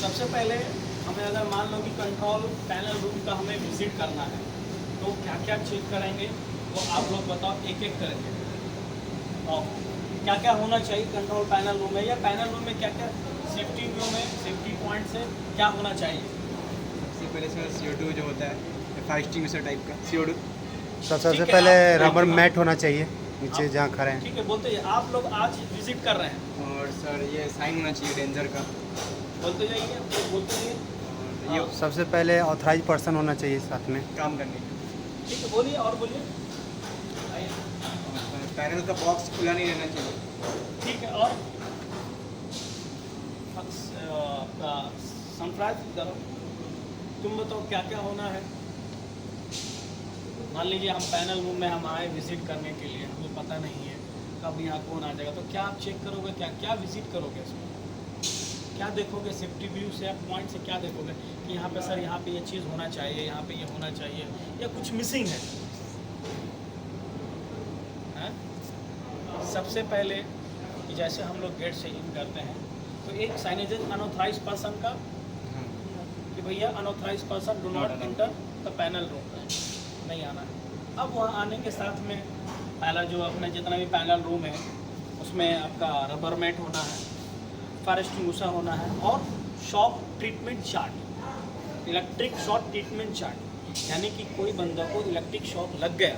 सबसे पहले हमें अगर मान लो कि कंट्रोल पैनल रूम का हमें विजिट करना है तो क्या क्या चेक करेंगे वो आप लोग बताओ एक एक करके। और क्या क्या होना चाहिए कंट्रोल पैनल रूम में, या पैनल रूम में क्या क्या सेफ्टी रूम में सेफ्टी पॉइंट से क्या होना चाहिए। सबसे पहले सर CO2 जो होता है फायर एक्सटिंग्विशर टाइप का CO2। सबसे ठीक है, पहले आप- रबर आप- मैट होना चाहिए नीचे आप- जहाँ खड़े हैं। ठीक है, बोलते जाइए। आप लोग आज विजिट कर रहे हैं, और सर ये साइन होना चाहिए डेंजर का। बोलते जाइए, बोलते जाइए। और ये सबसे पहले ऑथराइज पर्सन होना चाहिए साथ में। काम करने का। ठीक है, बोलिए और बोलिए। आइए। और पैनल का बॉक्स खुला नहीं रहना चाहिए। ठीक है, और सनफ्राइज करो, तुम बताओ क्या क्या होना है। मान लीजिए हम पैनल रूम में हम आए विजिट करने के लिए, हमें पता नहीं है कब यहाँ कौन आ जाएगा, तो क्या आप चेक करोगे, क्या क्या विजिट करोगे इसमें, क्या देखोगे सेफ्टी व्यू से, आप पॉइंट से क्या देखोगे कि यहाँ पे सर यहाँ पे ये चीज़ होना चाहिए, यहाँ पे ये होना चाहिए, या कुछ मिसिंग है। हैं? सबसे पहले कि जैसे हम लोग गेट से इन करते हैं तो एक साइनेज अनऑथराइज पर्सन का कि भैया unauthorise person do not enter the panel room, नहीं आना है। अब वहाँ आने के साथ में पहला जो अपना जितना भी पैनल रूम है उसमें आपका रबर मैट होना है, फायर एक्सटिंग्विशर होना है, और shock treatment chart, electric shock treatment chart, यानी कि कोई बंदा को इलेक्ट्रिक शॉक लग गया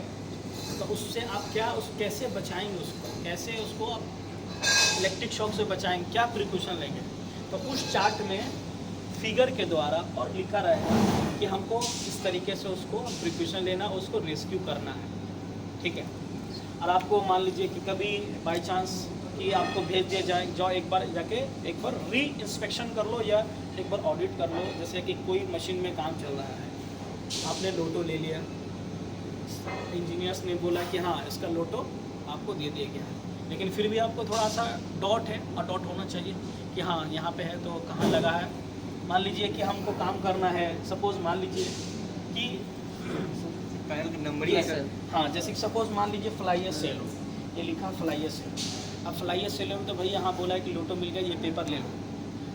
तो उससे आप क्या उस कैसे बचाएंगे उसको, कैसे उसको आप इलेक्ट्रिक शॉक से बचाएंगे, क्या प्रिकॉशन लेंगे। तो उस चार्ट में फिगर के द्वारा और लिखा रहेगा कि हमको इस तरीके से उसको प्रिकॉशन लेना, उसको रेस्क्यू करना है। ठीक है, और आपको मान लीजिए कि कभी बाय चांस कि आपको भेज दिया जाए, जाओ एक बार जाके एक बार री इंस्पेक्शन कर लो या एक बार ऑडिट कर लो। जैसे कि कोई मशीन में काम चल रहा है, आपने लोटो ले लिया, इंजीनियर्स ने बोला कि हाँ इसका लोटो आपको दे दिया गया है, लेकिन फिर भी आपको थोड़ा सा डॉट है, और डॉट होना चाहिए कि हाँ यहाँ पे है तो कहाँ लगा है। मान लीजिए कि हमको काम करना है, सपोज मान लीजिए कि पैनल का नंबर ही है सर। हाँ, जैसे कि सपोज मान लीजिए फ्लाइयर सेलो, ये लिखा फ्लाइयर सेलो। अब फ्लाइयर सेलो में तो भाई यहाँ बोला है कि लोटो मिल गया, ये पेपर ले लो।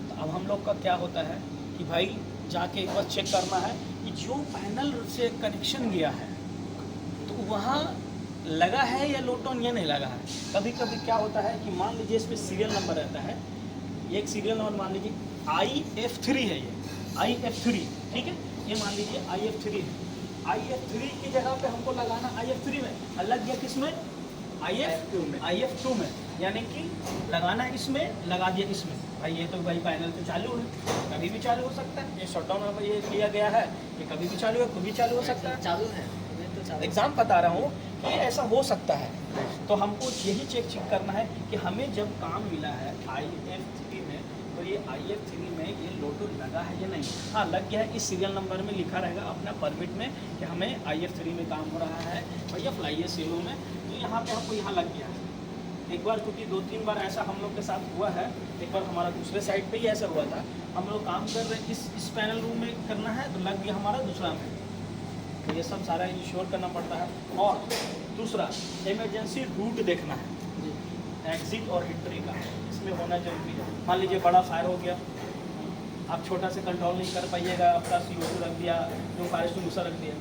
तो अब हम लोग का क्या होता है कि भाई जाके एक बार चेक करना है कि जो पैनल से कनेक्शन गया है तो वहाँ लगा है या लोटो ये नहीं लगा है। कभी कभी क्या होता है कि मान लीजिए इस पर सीरियल नंबर रहता है, ये एक सीरियल नंबर मान लीजिए IF3 है, ये IF3, ठीक है, ये मान लीजिए IF3 है। IF3 की जगह पे हमको लगाना IF3 में, अलग गया किस में, IF2 में, यानी कि लगाना इसमें, लगा दिया इसमें। भाई ये तो भाई पैनल तो चालू है, कभी भी चालू हो सकता है, ये शटडाउन ये किया गया है, ये कभी भी चालू है, कभी चालू हो सकता है। चालू है तो एग्जाम बता रहा हूँ कि ऐसा हो सकता है। तो हमको यही चेक करना है कि हमें जब काम मिला है IF3 में, तो ये IF3 में ये लोटो लगा है या नहीं। हाँ लग गया है, इस सीरियल नंबर में लिखा रहेगा अपना परमिट में कि हमें IF3 में काम हो रहा है भैया फ्लाइयर सेलो में, तो यहाँ पे हमको यहाँ लग गया है। एक बार क्योंकि 2-3 बार ऐसा हम लोग के साथ हुआ है, एक बार हमारा दूसरे साइड पे ही ऐसा हुआ था, हम लोग काम कर रहे इस पैनल रूम में करना है तो लग गया हमारा दूसरा में। तो ये सब सारा इंश्योर करना पड़ता है। और दूसरा इमरजेंसी रूट देखना है, एग्जिट और एंट्री का इसमें होना जरूरी है। मान लीजिए बड़ा फायर हो गया, आप छोटा से कंट्रोल नहीं कर पाइएगा, आपका CO2 रख दिया, जो फायर एक्सटिंग्विशर रख दिया।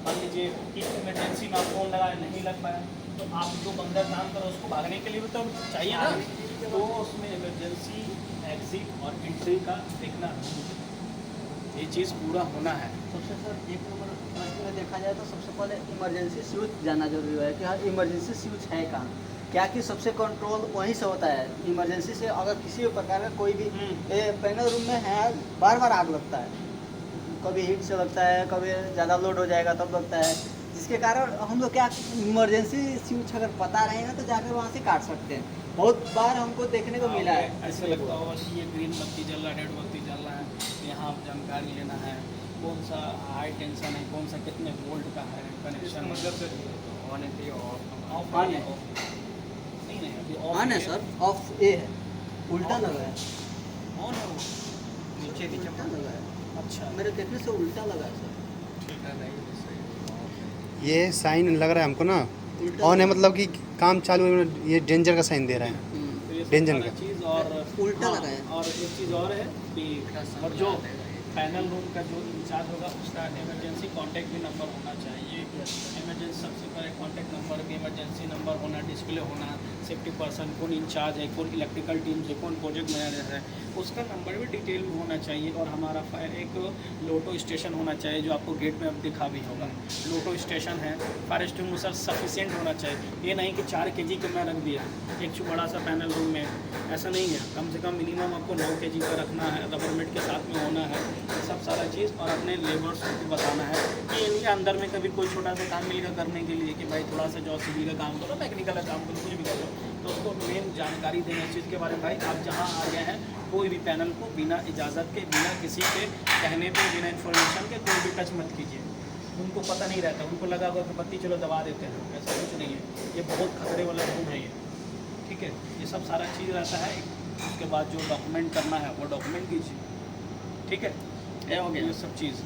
मान लीजिए कि इमरजेंसी में आप फोन लगाए नहीं लग पाया, तो आप जो बंदा काम करो उसको भागने के लिए भी तो चाहिए ना, तो उसमें इमरजेंसी एग्जिट और एंट्री का देखना, ये चीज़ पूरा होना है। सबसे सर एक नंबर प्रश्न में देखा जाए तो सबसे पहले इमरजेंसी स्विच जानना जरूरी है कि हाँ इमरजेंसी स्विच है कहाँ, क्या कि सबसे कंट्रोल वहीं से होता है। इमरजेंसी से अगर किसी भी प्रकार का कोई भी पैनल रूम में है, बार बार आग लगता है, कभी हीट से लगता है, कभी ज़्यादा लोड हो जाएगा तब लगता है, जिसके कारण हम लोग क्या इमरजेंसी स्विच अगर पता रहेगा तो जाकर वहाँ से काट सकते हैं। बहुत बार हमको देखने को मिला है। ऐसे लगता होगा कि ये ग्रीन बत्ती जल रहा है, रेड बत्ती जल रहा है, यहाँ जानकारी लेना है कौन सा हाई टेंशन है, कौन सा कितने वोल्ट का है कनेक्शन, मतलब सर ऑन है ऑफ ऑफ ऑन है, नहीं नहीं अभी ऑन है सर, ऑफ ए है, उल्टा लगा है, ऑन है वो, नीचे उल्टा लगा है, अच्छा मेरे देखने से उल्टा लगा है सर, ठीक है, नहीं ये साइन लग रहा है हमको ना, उल्टा ऑन है लगा मतलब कि काम चालू है, ये डेंजर का साइन दे रहा है। तो ये सब डेंजर सारा का। चीज़ चीज़ और उल्टा हाँ, लगा है। और एक चीज़ और है कि और जो पैनल रूम का जो इंचार्ज होगा उसका इमरजेंसी कांटेक्ट भी नंबर होना चाहिए। इमरजेंसी सबसे पहले कांटेक्ट नंबर भी, इमरजेंसी नंबर होना, डिस्प्ले होना, सेफ्टी पर्सन कौन इंचार्ज है, कौन इलेक्ट्रिकल टीम से, कौन प्रोजेक्ट मैनेजर है, उसका नंबर भी डिटेल में होना चाहिए। और हमारा एक लोटो स्टेशन होना चाहिए जो आपको गेट में अब दिखा भी होगा। लोटो स्टेशन है, फायर एक्सटिंग्विशर सफिशिएंट होना चाहिए। ये नहीं कि 4 kg का मैं रख दिया एक बड़ा सा पैनल रूम में, ऐसा नहीं है। कम से कम मिनिमम आपको 9 kg का रखना है, रबर मेट के साथ में होना है, ये सब सारा चीज़। और अपने लेबर्स को बताना है कि इनके अंदर में कभी कोई छोटा सा काम मिलेगा करने के लिए कि भाई थोड़ा सा जॉब सिविल का काम करो, मैकेनिकल का काम करो, कुछ भी करो, तो उसको मेन जानकारी देना इस चीज़ के बारे में। भाई आप जहाँ आ गए हैं कोई भी पैनल को बिना इजाज़त के, बिना किसी के कहने पे, बिना इन्फॉर्मेशन के कोई भी टच मत कीजिए। उनको पता नहीं रहता, उनको लगा होगा कि बत्ती चलो दबा देते हैं, ऐसा कुछ नहीं है। ये बहुत खतरे वाला रूम है ये, ठीक है। ये सब सारा चीज़ रहता है। उसके बाद जो डॉक्यूमेंट करना है वो डॉक्यूमेंट कीजिए, ठीक है। ये हो गया। ये सब चीज़